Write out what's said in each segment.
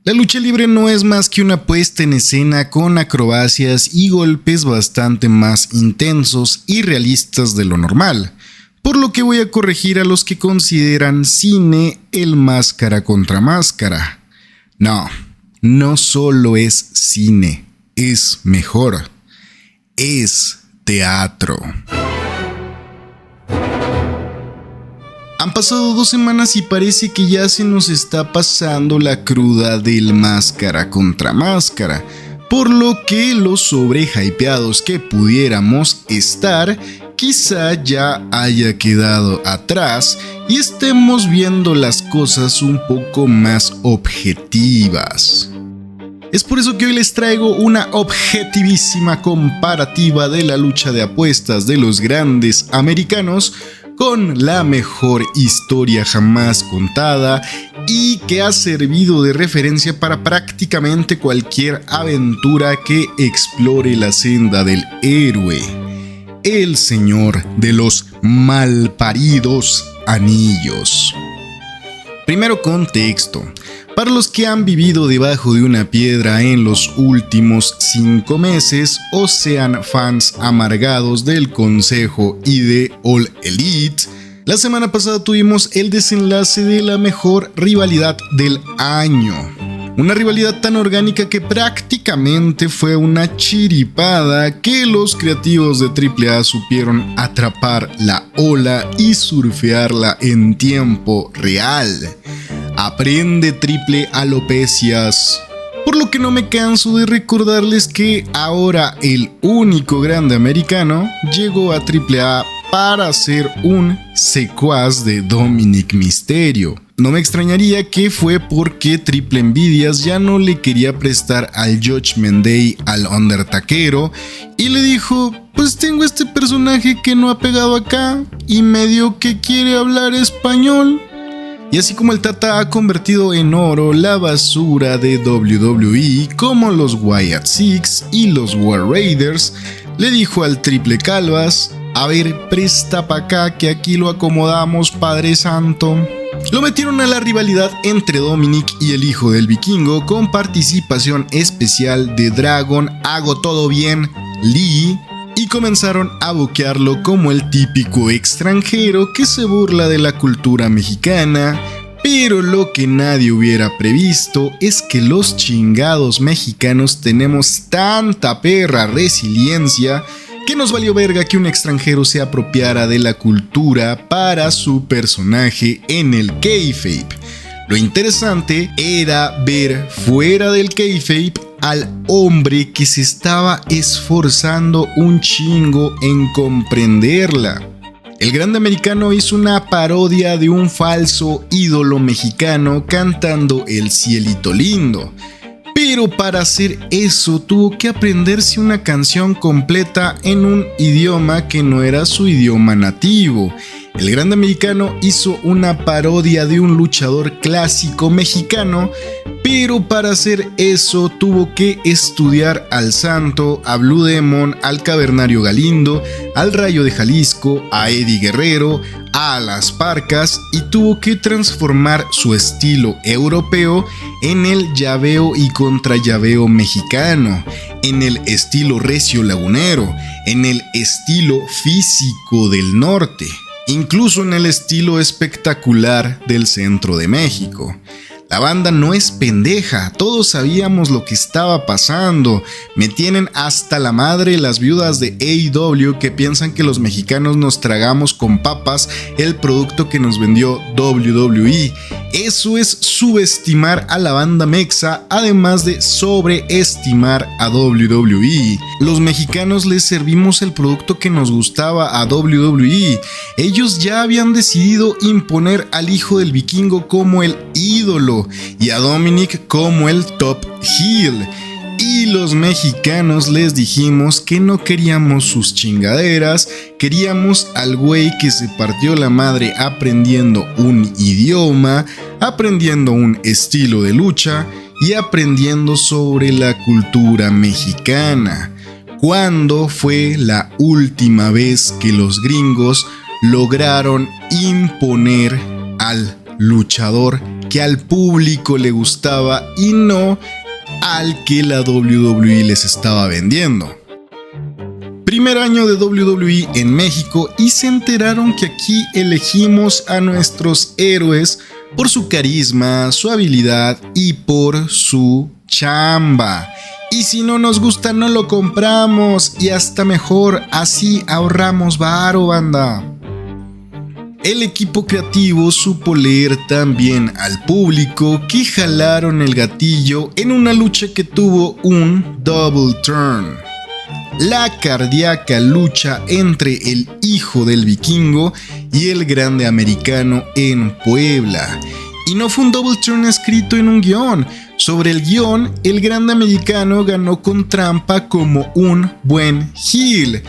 La lucha libre no es más que una puesta en escena con acrobacias y golpes bastante más intensos y realistas de lo normal, por lo que voy a corregir a los que consideran cine el máscara contra máscara. No solo es cine, es mejor, es teatro. Han pasado 2 semanas y parece que ya se nos está pasando la cruda del máscara contra máscara, por lo que los sobrehypeados que pudiéramos estar quizá ya haya quedado atrás y estemos viendo las cosas un poco más objetivas. Es por eso que hoy les traigo una objetivísima comparativa de la lucha de apuestas de los grandes americanos con la mejor historia jamás contada y que ha servido de referencia para prácticamente cualquier aventura que explore la senda del héroe, el señor de los malparidos anillos. Primero, contexto. Para los que han vivido debajo de una piedra en los últimos 5 meses o sean fans amargados del Consejo y de All Elite, la semana pasada tuvimos el desenlace de la mejor rivalidad del año. Una rivalidad tan orgánica que prácticamente fue una chiripada que los creativos de AAA supieron atrapar la ola y surfearla en tiempo real. Aprende triple alopecias. Por lo que no me canso de recordarles que ahora el único grande americano llegó a AAA para ser un secuaz de Dominic Mysterio. No me extrañaría que fue porque Triple Envidias ya no le quería prestar al Judgment Day al Undertaquero y le dijo: pues tengo este personaje que no ha pegado acá y medio que quiere hablar español. Y así como el Tata ha convertido en oro la basura de WWE como los Wyatt Six y los War Raiders, le dijo al Triple Calvas: a ver, presta pa' acá que aquí lo acomodamos, Padre Santo. Lo metieron a la rivalidad entre Dominic y el hijo del vikingo con participación especial de Dragon Hago Todo Bien Lee y comenzaron a buquearlo como el típico extranjero que se burla de la cultura mexicana. Pero lo que nadie hubiera previsto es que los chingados mexicanos tenemos tanta perra resiliencia que nos valió verga que un extranjero se apropiara de la cultura para su personaje en el kayfabe. Lo interesante era ver fuera del kayfabe al hombre que se estaba esforzando un chingo en comprenderla. El grande americano hizo una parodia de un falso ídolo mexicano cantando El Cielito Lindo. Pero para hacer eso tuvo que aprenderse una canción completa en un idioma que no era su idioma nativo. El grande americano hizo una parodia de un luchador clásico mexicano, pero para hacer eso tuvo que estudiar al Santo, a Blue Demon, al Cavernario Galindo, al Rayo de Jalisco, a Eddie Guerrero, a Las Parcas y tuvo que transformar su estilo europeo en el llaveo y contrallaveo mexicano, en el estilo recio lagunero, en el estilo físico del norte, incluso en el estilo espectacular del centro de México. La banda no es pendeja, todos sabíamos lo que estaba pasando. Me tienen hasta la madre las viudas de AEW que piensan que los mexicanos nos tragamos con papas el producto que nos vendió WWE. Eso es subestimar a la banda mexa, además de sobreestimar a WWE. Los mexicanos les servimos el producto que nos gustaba a WWE. Ellos ya habían decidido imponer al hijo del vikingo como el ídolo y a Dominic como el top heel. Y los mexicanos les dijimos que no queríamos sus chingaderas, queríamos al güey que se partió la madre aprendiendo un idioma, aprendiendo un estilo de lucha y aprendiendo sobre la cultura mexicana. ¿Cuándo fue la última vez que los gringos lograron imponer al luchador que al público le gustaba y no al que la WWE les estaba vendiendo. Primer año de WWE en México y se enteraron que aquí elegimos a nuestros héroes por su carisma, su habilidad y por su chamba. Y si no nos gusta no lo compramos y hasta mejor, así ahorramos varo, banda. El equipo creativo supo leer tan bien al público que jalaron el gatillo en una lucha que tuvo un double turn. La cardíaca lucha entre el hijo del vikingo y el grande americano en Puebla. Y no fue un double turn escrito en un guión. Sobre el guión, el grande americano ganó con trampa como un buen heel.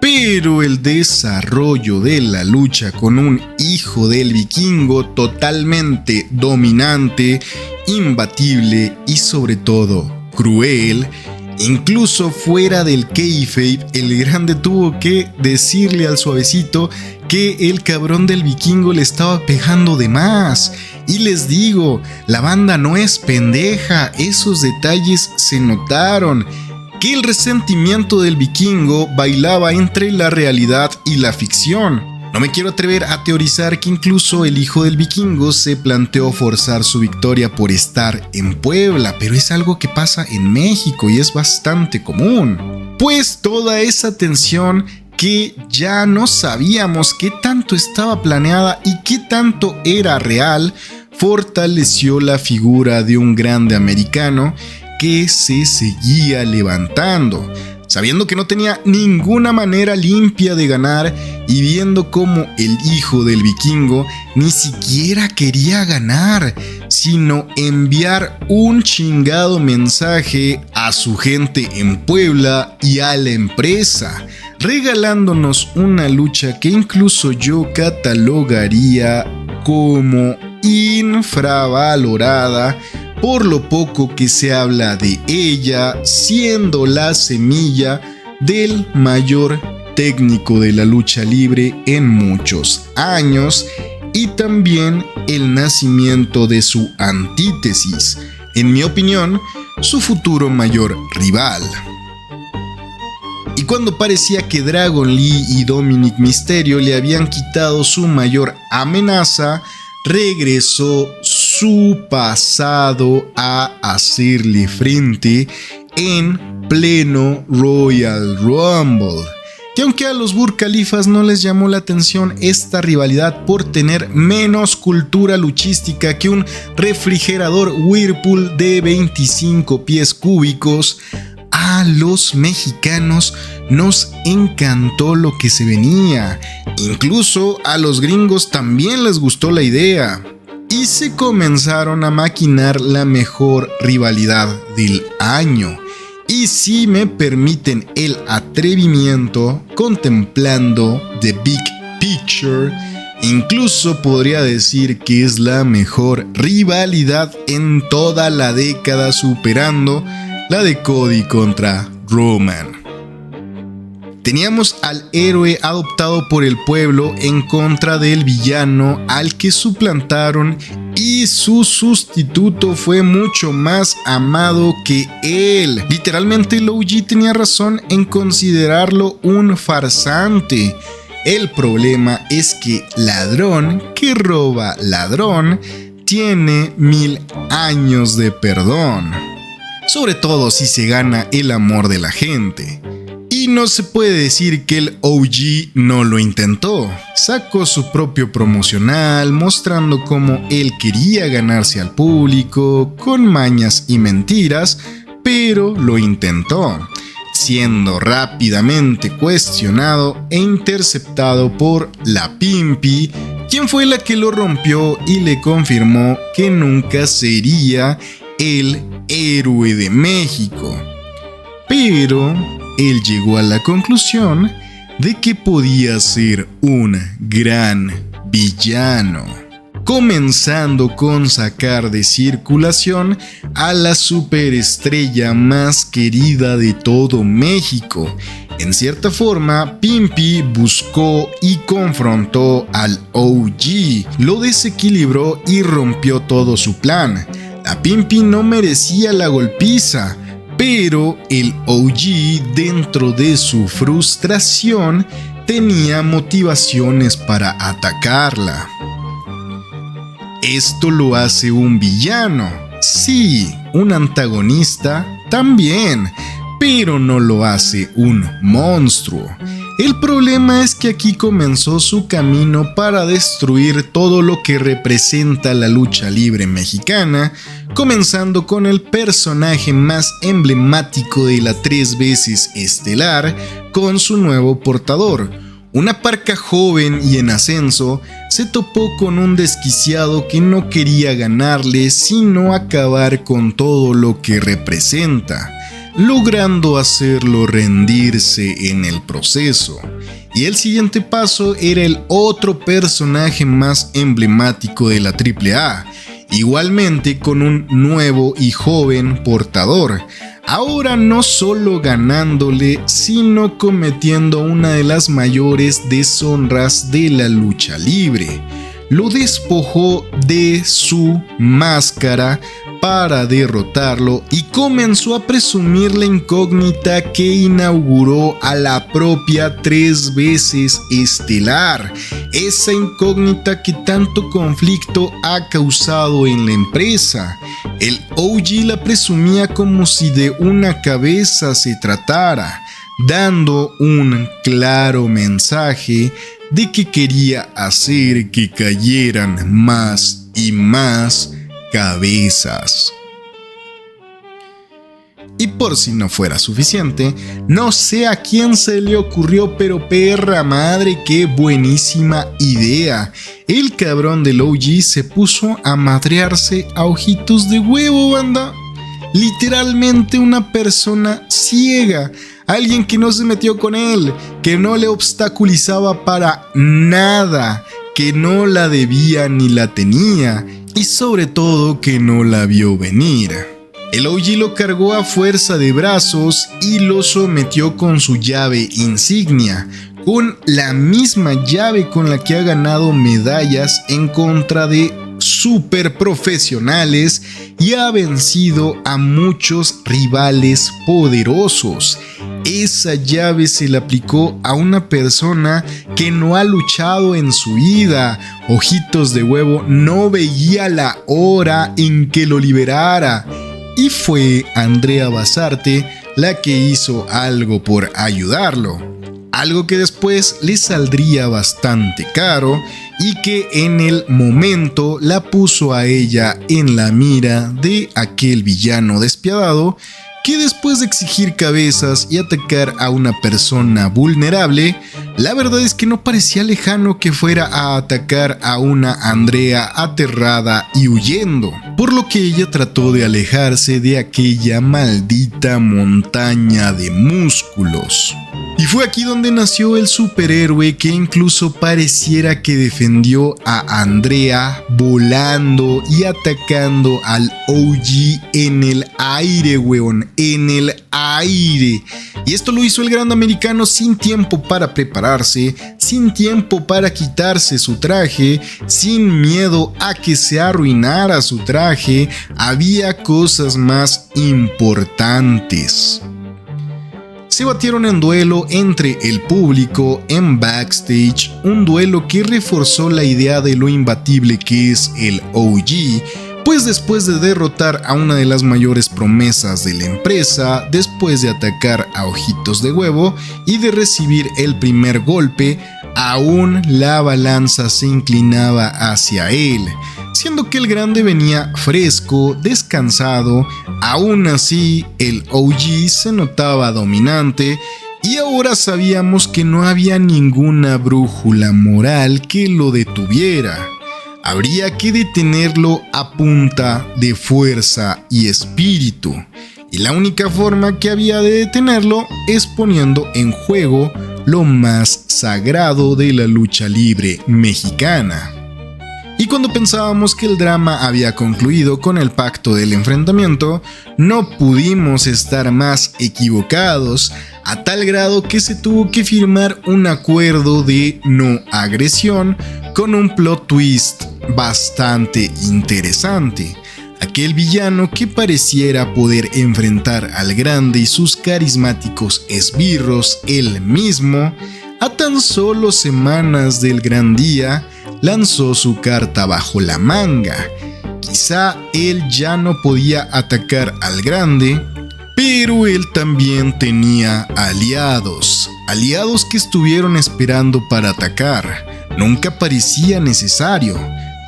Pero el desarrollo de la lucha con un hijo del vikingo totalmente dominante, imbatible y sobre todo cruel, incluso fuera del kayfabe, el grande tuvo que decirle al suavecito que el cabrón del vikingo le estaba pegando de más. Y les digo, la banda no es pendeja, esos detalles se notaron. Que el resentimiento del vikingo bailaba entre la realidad y la ficción. No me quiero atrever a teorizar que incluso el hijo del vikingo se planteó forzar su victoria por estar en Puebla, pero es algo que pasa en México y es bastante común. Pues toda esa tensión que ya no sabíamos qué tanto estaba planeada y qué tanto era real, fortaleció la figura de un grande americano que se seguía levantando, sabiendo que no tenía ninguna manera limpia de ganar y viendo cómo el hijo del vikingo ni siquiera quería ganar, sino enviar un chingado mensaje a su gente en Puebla y a la empresa, regalándonos una lucha que incluso yo catalogaría como infravalorada por lo poco que se habla de ella, siendo la semilla del mayor técnico de la lucha libre en muchos años y también el nacimiento de su antítesis, en mi opinión, su futuro mayor rival. Y cuando parecía que Dragon Lee y Dominic Mysterio le habían quitado su mayor amenaza, regresó su pasado a hacerle frente en pleno Royal Rumble. Que aunque a los Burj Khalifas no les llamó la atención esta rivalidad por tener menos cultura luchística que un refrigerador Whirlpool de 25 pies cúbicos, a los mexicanos nos encantó lo que se venía. Incluso a los gringos también les gustó la idea. Y se comenzaron a maquinar la mejor rivalidad del año. Y si me permiten el atrevimiento, contemplando The Big Picture, incluso podría decir que es la mejor rivalidad en toda la década, superando la de Cody contra Roman. Teníamos al héroe adoptado por el pueblo en contra del villano al que suplantaron, y su sustituto fue mucho más amado que él. Literalmente el OG tenía razón en considerarlo un farsante. El problema es que ladrón que roba ladrón tiene 1000 años de perdón. Sobre todo si se gana el amor de la gente. Y no se puede decir que el OG no lo intentó. Sacó su propio promocional mostrando cómo él quería ganarse al público con mañas y mentiras, pero lo intentó, siendo rápidamente cuestionado e interceptado por la Pimpi, quien fue la que lo rompió y le confirmó que nunca sería el héroe de México. Pero él llegó a la conclusión de que podía ser un gran villano. comenzando con sacar de circulación a la superestrella más querida de todo México. En cierta forma, Pimpi buscó y confrontó al OG, lo desequilibró y rompió todo su plan. La Pimpi no merecía la golpiza, pero el OG, dentro de su frustración, tenía motivaciones para atacarla. ¿Esto lo hace un villano? Sí. ¿Un antagonista? También. Pero no lo hace un monstruo. El problema es que aquí comenzó su camino para destruir todo lo que representa la lucha libre mexicana, comenzando con el personaje más emblemático de la 3 veces estelar, con su nuevo portador. Una parca joven y en ascenso se topó con un desquiciado que no quería ganarle sino acabar con todo lo que representa, logrando hacerlo rendirse en el proceso. Y el siguiente paso era el otro personaje más emblemático de la AAA, igualmente con un nuevo y joven portador, ahora no solo ganándole, sino cometiendo una de las mayores deshonras de la lucha libre. Lo despojó de su máscara para derrotarlo y comenzó a presumir la incógnita que inauguró a la propia 3 veces estelar. Esa incógnita que tanto conflicto ha causado en la empresa. El OG la presumía como si de una cabeza se tratara, dando un claro mensaje de que quería hacer que cayeran más y más cabezas. Y por si no fuera suficiente, no sé a quién se le ocurrió, pero perra madre, qué buenísima idea. El cabrón del OG se puso a madrearse a Ojitos de Huevo, banda. Literalmente una persona ciega, alguien que no se metió con él, que no le obstaculizaba para nada, que no la debía ni la tenía, y sobre todo que no la vio venir. El OG lo cargó a fuerza de brazos y lo sometió con su llave insignia, con la misma llave con la que ha ganado medallas en contra de super profesionales y ha vencido a muchos rivales poderosos. Esa llave se le aplicó a una persona que no ha luchado en su vida. Ojitos de Huevo no veía la hora en que lo liberara. Y fue Andrea Basarte la que hizo algo por ayudarlo. Algo que después le saldría bastante caro y que en el momento la puso a ella en la mira de aquel villano despiadado que después de exigir cabezas y atacar a una persona vulnerable, la verdad es que no parecía lejano que fuera a atacar a una Andrea aterrada y huyendo, por lo que ella trató de alejarse de aquella maldita montaña de músculos. Y fue aquí donde nació el superhéroe que incluso pareciera que defendió a Andrea volando y atacando al OG en el aire, weón, en el aire. Y esto lo hizo el gran americano sin tiempo para prepararse, sin tiempo para quitarse su traje, sin miedo a que se arruinara su traje. Había cosas más importantes. Se batieron en duelo entre el público en backstage, un duelo que reforzó la idea de lo imbatible que es el OG, pues después de derrotar a una de las mayores promesas de la empresa, después de atacar a Ojitos de Huevo y de recibir el primer golpe, aún la balanza se inclinaba hacia él, siendo que el grande venía fresco, descansado. Aún así, el OG se notaba dominante y ahora sabíamos que no había ninguna brújula moral que lo detuviera. Habría que detenerlo a punta de fuerza y espíritu, y la única forma que había de detenerlo es poniendo en juego lo más sagrado de la lucha libre mexicana. Y cuando pensábamos que el drama había concluido con el pacto del enfrentamiento, no pudimos estar más equivocados, a tal grado que se tuvo que firmar un acuerdo de no agresión con un plot twist bastante interesante. Aquel villano que pareciera poder enfrentar al Grande y sus carismáticos esbirros él mismo, a tan solo semanas del gran día, lanzó su carta bajo la manga. Quizá él ya no podía atacar al Grande, pero él también tenía aliados que estuvieron esperando para atacar. Nunca parecía necesario,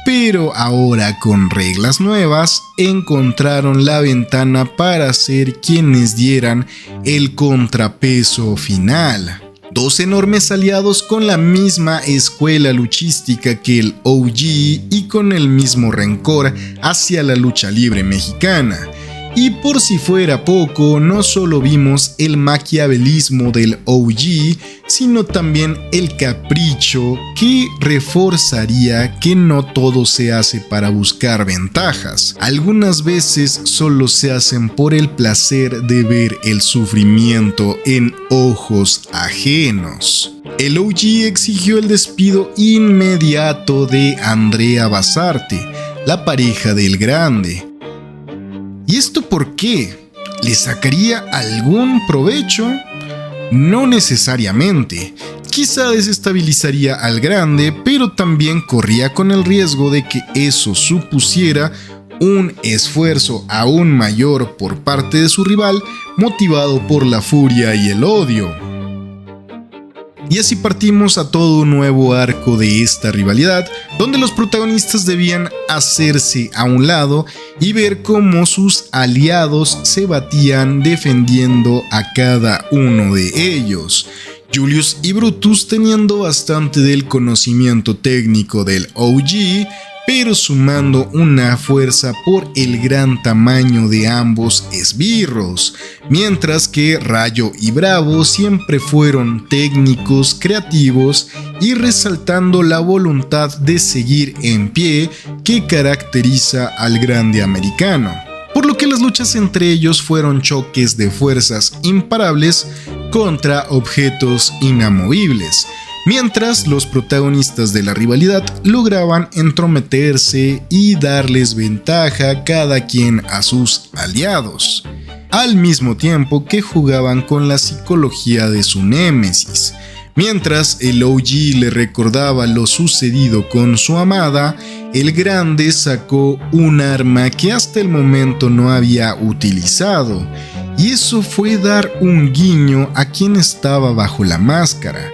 pero ahora con reglas nuevas encontraron la ventana para ser quienes dieran el contrapeso final. Dos enormes aliados con la misma escuela luchística que el OG y con el mismo rencor hacia la lucha libre mexicana. Y por si fuera poco, no solo vimos el maquiavelismo del OG, sino también el capricho que reforzaría que no todo se hace para buscar ventajas. Algunas veces solo se hacen por el placer de ver el sufrimiento en ojos ajenos. El OG exigió el despido inmediato de Andrea Basarte, la pareja del Grande. ¿Y esto por qué? ¿Le sacaría algún provecho? No necesariamente. Quizá desestabilizaría al Grande, pero también corría con el riesgo de que eso supusiera un esfuerzo aún mayor por parte de su rival, motivado por la furia y el odio. Y así partimos a todo un nuevo arco de esta rivalidad, donde los protagonistas debían hacerse a un lado y ver cómo sus aliados se batían defendiendo a cada uno de ellos. Julius y Brutus teniendo bastante del conocimiento técnico del OG, pero sumando una fuerza por el gran tamaño de ambos esbirros, mientras que Rayo y Bravo siempre fueron técnicos, creativos y resaltando la voluntad de seguir en pie que caracteriza al Grande americano. Por lo que las luchas entre ellos fueron choques de fuerzas imparables contra objetos inamovibles, mientras los protagonistas de la rivalidad lograban entrometerse y darles ventaja cada quien a sus aliados, al mismo tiempo que jugaban con la psicología de su némesis. Mientras el OG le recordaba lo sucedido con su amada, el Grande sacó un arma que hasta el momento no había utilizado, y eso fue dar un guiño a quien estaba bajo la máscara,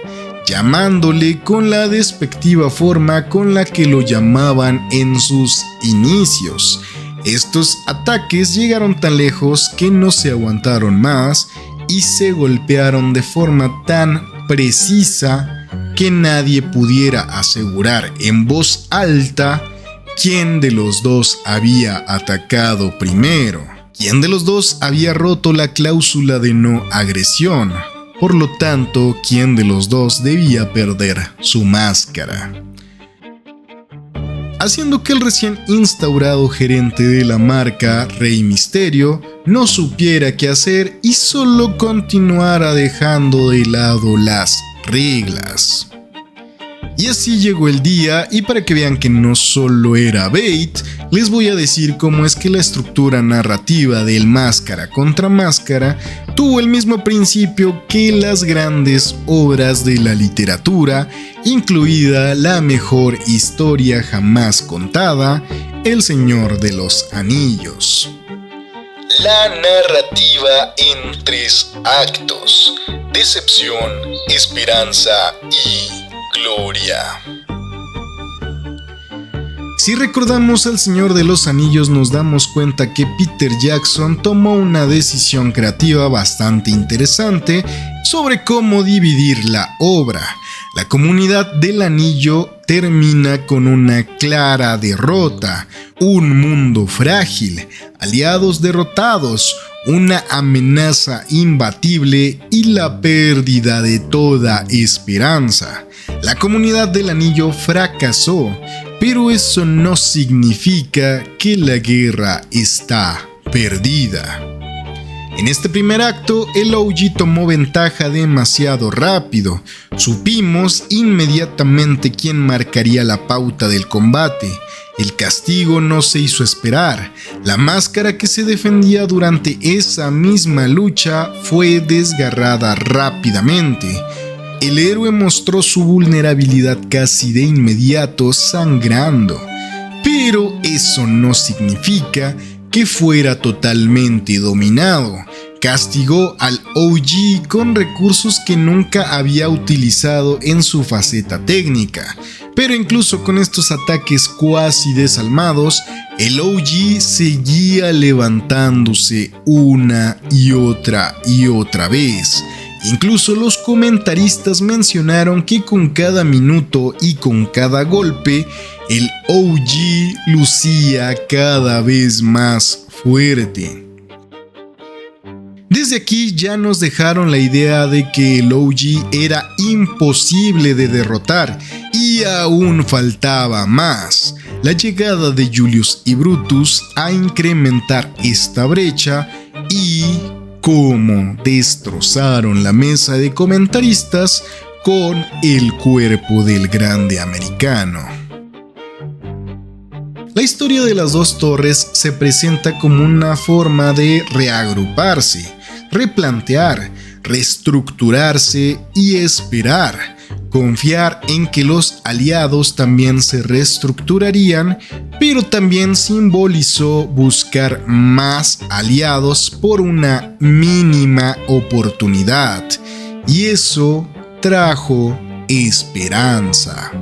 llamándole con la despectiva forma con la que lo llamaban en sus inicios. Estos ataques llegaron tan lejos que no se aguantaron más y se golpearon de forma tan precisa que nadie pudiera asegurar en voz alta quién de los dos había atacado primero, quién de los dos había roto la cláusula de no agresión. Por lo tanto, quién de los dos debía perder su máscara, haciendo que el recién instaurado gerente de la marca, Rey Misterio, no supiera qué hacer y solo continuara dejando de lado las reglas. Y así llegó el día, y para que vean que no solo era bait, les voy a decir cómo es que la estructura narrativa del Máscara contra Máscara tuvo el mismo principio que las grandes obras de la literatura, incluida la mejor historia jamás contada, El Señor de los Anillos. La narrativa en 3 actos: decepción, esperanza y gloria. Si recordamos al Señor de los Anillos, nos damos cuenta que Peter Jackson tomó una decisión creativa bastante interesante sobre cómo dividir la obra. La comunidad del anillo termina con una clara derrota, un mundo frágil, aliados derrotados, una amenaza imbatible y la pérdida de toda esperanza. La comunidad del anillo fracasó, pero eso no significa que la guerra está perdida. En este primer acto, el OG tomó ventaja demasiado rápido. Supimos inmediatamente quién marcaría la pauta del combate. El castigo no se hizo esperar. La máscara que se defendía durante esa misma lucha fue desgarrada rápidamente. El héroe mostró su vulnerabilidad casi de inmediato, sangrando. Pero eso no significa que fuera totalmente dominado. Castigó al OG con recursos que nunca había utilizado en su faceta técnica. Pero incluso con estos ataques cuasi desalmados, el OG seguía levantándose una y otra vez. Incluso los comentaristas mencionaron que con cada minuto y con cada golpe, el OG lucía cada vez más fuerte. Desde aquí ya nos dejaron la idea de que el OG era imposible de derrotar y aún faltaba más. La llegada de Julius y Brutus a incrementar esta brecha y cómo destrozaron la mesa de comentaristas con el cuerpo del grande americano. La historia de las dos torres se presenta como una forma de reagruparse, replantear, reestructurarse y esperar. Confiar en que los aliados también se reestructurarían, pero también simbolizó buscar más aliados por una mínima oportunidad, y eso trajo esperanza.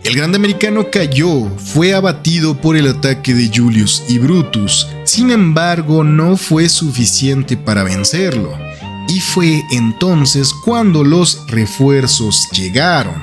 El grande americano cayó, fue abatido por el ataque de Julius y Brutus, sin embargo no fue suficiente para vencerlo, y fue entonces cuando los refuerzos llegaron.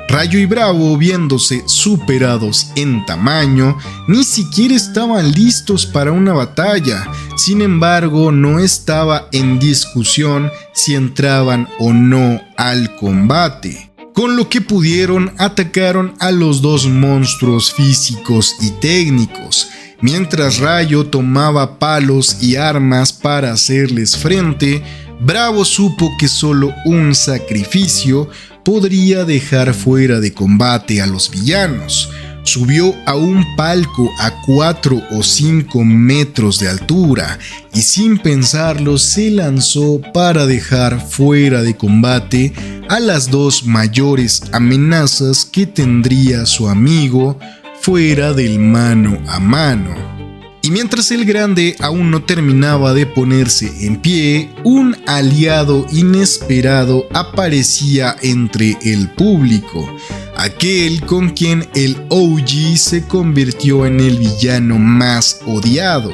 Rayo y Bravo, viéndose superados en tamaño, ni siquiera estaban listos para una batalla. Sin embargo, no estaba en discusión si entraban o no al combate. Con lo que pudieron, atacaron a los dos monstruos físicos y técnicos. Mientras Rayo tomaba palos y armas para hacerles frente, Bravo supo que solo un sacrificio podría dejar fuera de combate a los villanos. Subió a un palco a 4 o 5 metros de altura y sin pensarlo se lanzó para dejar fuera de combate a las dos mayores amenazas que tendría su amigo fuera del mano a mano. Y mientras el grande aún no terminaba de ponerse en pie, un aliado inesperado aparecía entre el público, aquel con quien el OG se convirtió en el villano más odiado.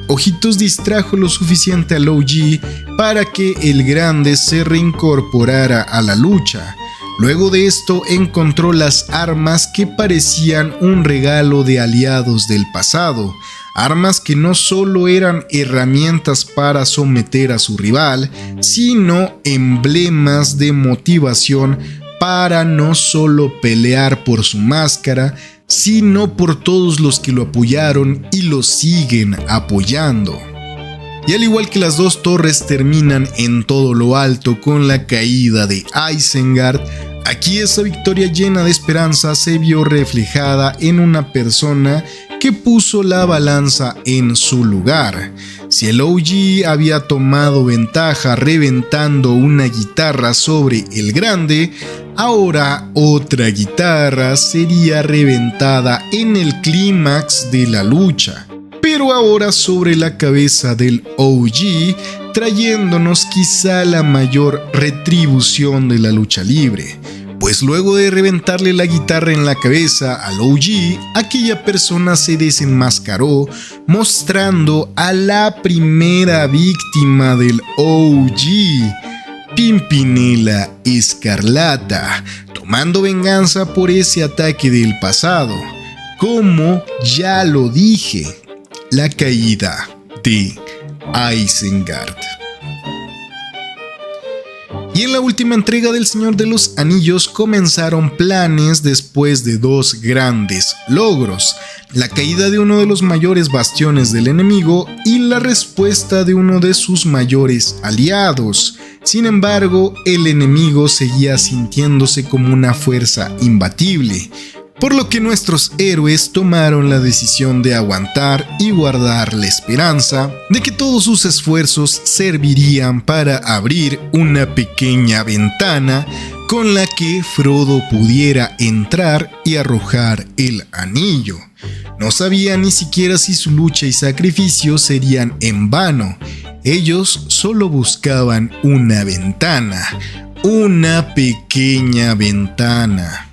Ojitos distrajo lo suficiente al OG para que el grande se reincorporara a la lucha. Luego de esto encontró las armas que parecían un regalo de aliados del pasado. Armas que no solo eran herramientas para someter a su rival, sino emblemas de motivación para no solo pelear por su máscara, sino por todos los que lo apoyaron y lo siguen apoyando. Y al igual que las dos torres terminan en todo lo alto con la caída de Isengard, aquí esa victoria llena de esperanza se vio reflejada en una persona que puso la balanza en su lugar. Si el OG había tomado ventaja reventando una guitarra sobre el grande, ahora otra guitarra sería reventada en el clímax de la lucha, pero ahora sobre la cabeza del OG, trayéndonos quizá la mayor retribución de la lucha libre. Pues luego de reventarle la guitarra en la cabeza al OG, aquella persona se desenmascaró, mostrando a la primera víctima del OG, Pimpinela Escarlata, tomando venganza por ese ataque del pasado. Como ya lo dije, la caída de Isengard. Y en la última entrega del Señor de los Anillos comenzaron planes después de dos grandes logros: la caída de uno de los mayores bastiones del enemigo y la respuesta de uno de sus mayores aliados. Sin embargo, el enemigo seguía sintiéndose como una fuerza imbatible, por lo que nuestros héroes tomaron la decisión de aguantar y guardar la esperanza de que todos sus esfuerzos servirían para abrir una pequeña ventana con la que Frodo pudiera entrar y arrojar el anillo. No sabía ni siquiera si su lucha y sacrificio serían en vano. Ellos solo buscaban una ventana, una pequeña ventana.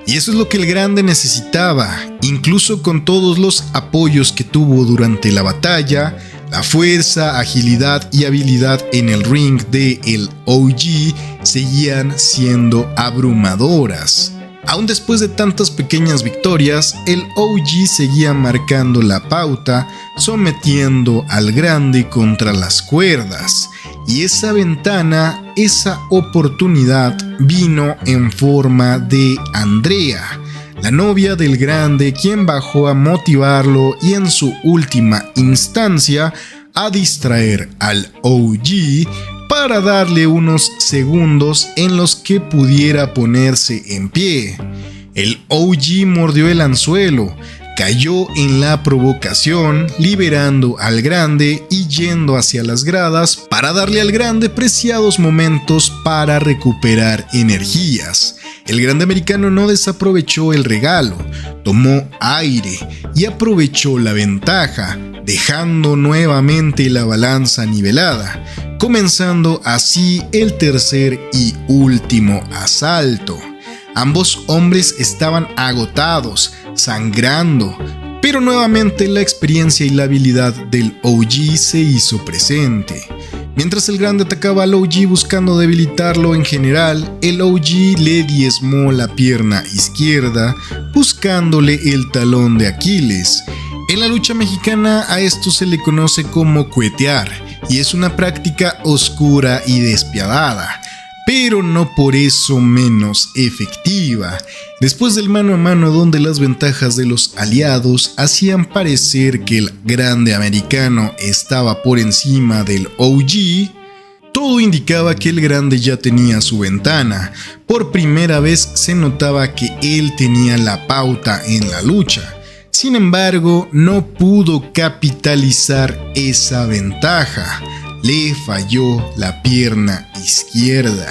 Y eso es lo que el Grande necesitaba, incluso con todos los apoyos que tuvo durante la batalla. La fuerza, agilidad y habilidad en el ring de el OG seguían siendo abrumadoras. Aún después de tantas pequeñas victorias, el OG seguía marcando la pauta, sometiendo al Grande contra las cuerdas. Y esa ventana, esa oportunidad, vino en forma de Andrea, la novia del Grande, quien bajó a motivarlo y en su última instancia a distraer al OG para darle unos segundos en los que pudiera ponerse en pie. El OG mordió el anzuelo, cayó en la provocación, liberando al Grande y yendo hacia las gradas para darle al Grande preciados momentos para recuperar energías. El Grande americano no desaprovechó el regalo, tomó aire y aprovechó la ventaja, dejando nuevamente la balanza nivelada, comenzando así el tercer y último asalto. Ambos hombres estaban agotados, sangrando, pero nuevamente la experiencia y la habilidad del OG se hizo presente. Mientras el Grande atacaba al OG buscando debilitarlo en general, el OG le diezmó la pierna izquierda, buscándole el talón de Aquiles. En la lucha mexicana a esto se le conoce como cuetear, y es una práctica oscura y despiadada, pero no por eso menos efectiva. Después del mano a mano donde las ventajas de los aliados hacían parecer que el Grande americano estaba por encima del OG, todo indicaba que el Grande ya tenía su ventana. Por primera vez se notaba que él tenía la pauta en la lucha. Sin embargo, no pudo capitalizar esa ventaja. Le falló la pierna izquierda.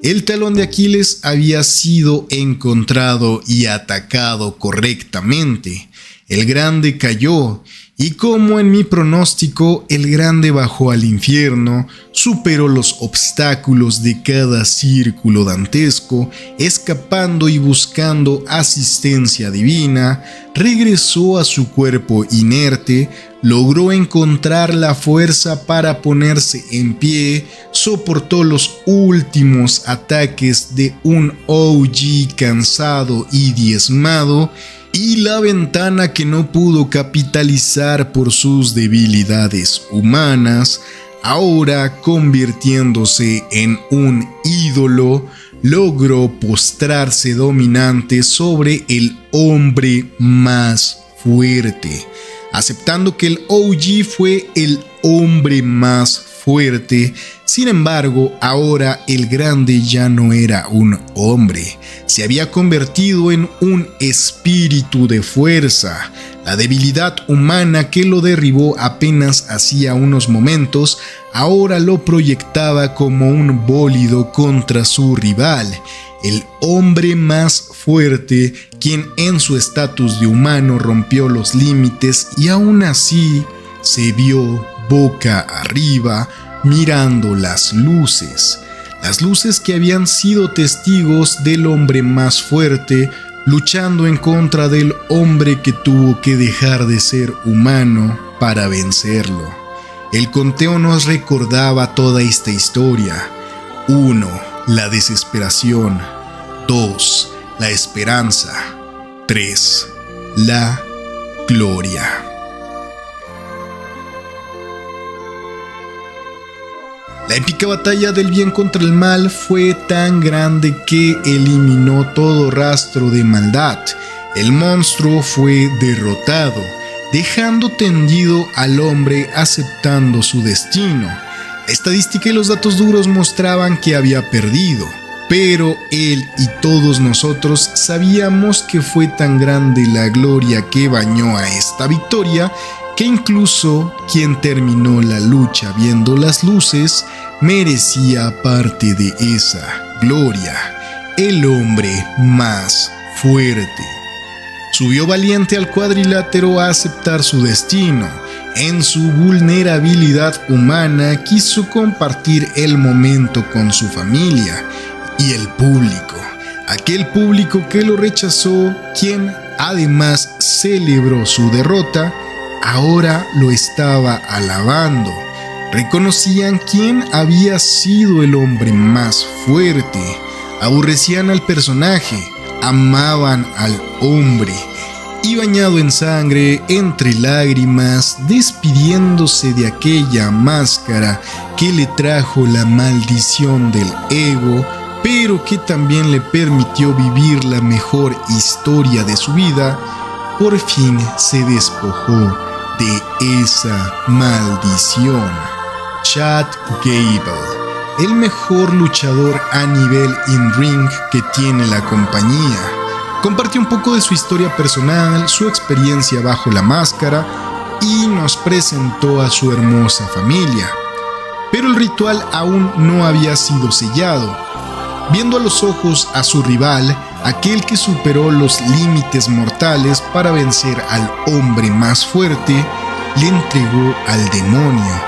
El talón de Aquiles había sido encontrado y atacado correctamente. El Grande cayó, y como en mi pronóstico, el Grande bajó al infierno, superó los obstáculos de cada círculo dantesco, escapando y buscando asistencia divina, regresó a su cuerpo inerte, logró encontrar la fuerza para ponerse en pie, soportó los últimos ataques de un OG cansado y diezmado, y la ventana que no pudo capitalizar por sus debilidades humanas, ahora convirtiéndose en un ídolo, logró postrarse dominante sobre el hombre más fuerte, aceptando que el OG fue el hombre más fuerte. Sin embargo, ahora el Grande ya no era un hombre, se había convertido en un espíritu de fuerza. La debilidad humana que lo derribó apenas hacía unos momentos, ahora lo proyectaba como un bólido contra su rival, el hombre más fuerte, quien en su estatus de humano rompió los límites y aún así se vio boca arriba mirando las luces que habían sido testigos del hombre más fuerte, luchando en contra del hombre que tuvo que dejar de ser humano para vencerlo. El conteo nos recordaba toda esta historia. 1. La desesperación. 2. La esperanza. 3. La gloria. La épica batalla del bien contra el mal fue tan grande que eliminó todo rastro de maldad. El monstruo fue derrotado, dejando tendido al hombre aceptando su destino. La estadística y los datos duros mostraban que había perdido, pero él y todos nosotros sabíamos que fue tan grande la gloria que bañó a esta victoria que incluso quien terminó la lucha viendo las luces merecía parte de esa gloria, el hombre más fuerte. Subió valiente al cuadrilátero a aceptar su destino. En su vulnerabilidad humana quiso compartir el momento con su familia y el público, aquel público que lo rechazó, quien además celebró su derrota, ahora lo estaba alabando. Reconocían quién había sido el hombre más fuerte, aborrecían al personaje, amaban al hombre, y bañado en sangre, entre lágrimas, despidiéndose de aquella máscara que le trajo la maldición del ego, pero que también le permitió vivir la mejor historia de su vida, por fin se despojó de esa maldición. Chad Gable, el mejor luchador a nivel in-ring que tiene la compañía, compartió un poco de su historia personal, su experiencia bajo la máscara y nos presentó a su hermosa familia. Pero el ritual aún no había sido sellado. Viendo a los ojos a su rival, aquel que superó los límites mortales para vencer al hombre más fuerte, le entregó al demonio,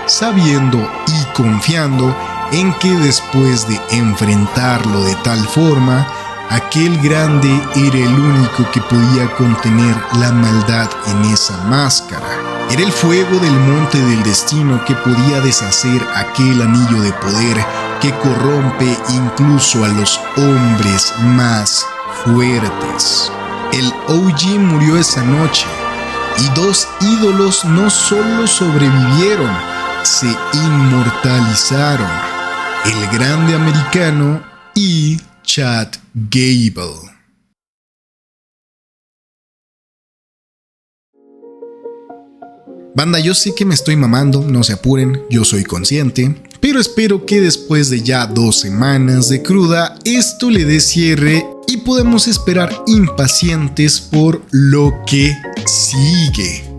sabiendo y confiando en que después de enfrentarlo de tal forma, aquel grande era el único que podía contener la maldad en esa máscara. Era el fuego del monte del destino que podía deshacer aquel anillo de poder que corrompe incluso a los hombres más fuertes. El OG murió esa noche y dos ídolos no solo sobrevivieron, se inmortalizaron: el grande americano y Chad Gable. Banda, yo sé que me estoy mamando, no se apuren, yo soy consciente, pero espero que después de ya 2 semanas de cruda, esto le dé cierre y podemos esperar impacientes por lo que sigue.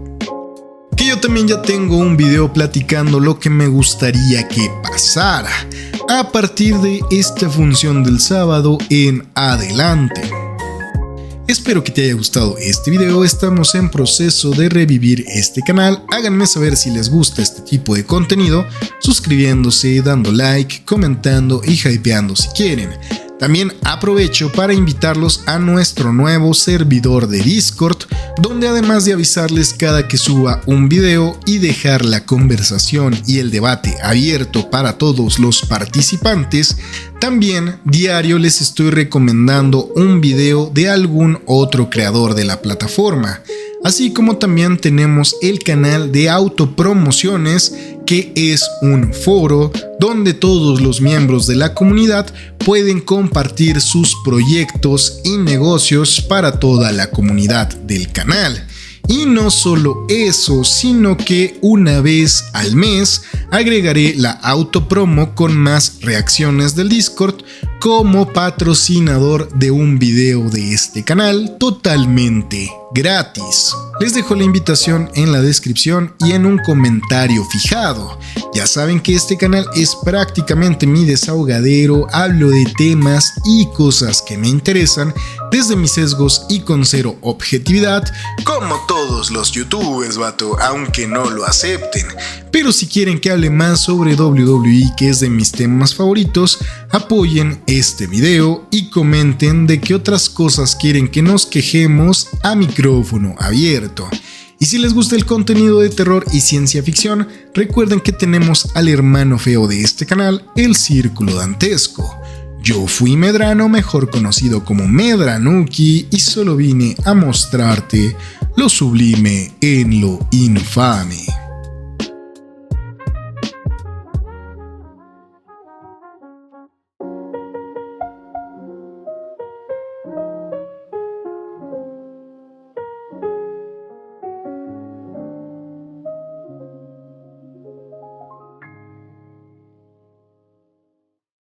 Que yo también ya tengo un video platicando lo que me gustaría que pasara a partir de esta función del sábado en adelante. Espero que te haya gustado este video, estamos en proceso de revivir este canal. Háganme saber si les gusta este tipo de contenido, suscribiéndose, dando like, comentando y hypeando si quieren. También aprovecho para invitarlos a nuestro nuevo servidor de Discord, donde además de avisarles cada que suba un video y dejar la conversación y el debate abierto para todos los participantes, también diario les estoy recomendando un video de algún otro creador de la plataforma. Así como también tenemos el canal de autopromociones, que es un foro donde todos los miembros de la comunidad pueden compartir sus proyectos y negocios para toda la comunidad del canal. Y no solo eso, sino que una vez al mes agregaré la autopromo con más reacciones del Discord como patrocinador de un video de este canal totalmente gratis. Les dejo la invitación en la descripción y en un comentario fijado. Ya saben que este canal es prácticamente mi desahogadero, hablo de temas y cosas que me interesan desde mis sesgos y con cero objetividad, como todos los youtubers, vato, aunque no lo acepten. Pero si quieren que hable más sobre WWE, que es de mis temas favoritos, apoyen este video y comenten de qué otras cosas quieren que nos quejemos a micrófono abierto. Y si les gusta el contenido de terror y ciencia ficción, recuerden que tenemos al hermano feo de este canal, el Círculo Dantesco. Yo fui Medrano, mejor conocido como Medranuki, y solo vine a mostrarte lo sublime en lo infame.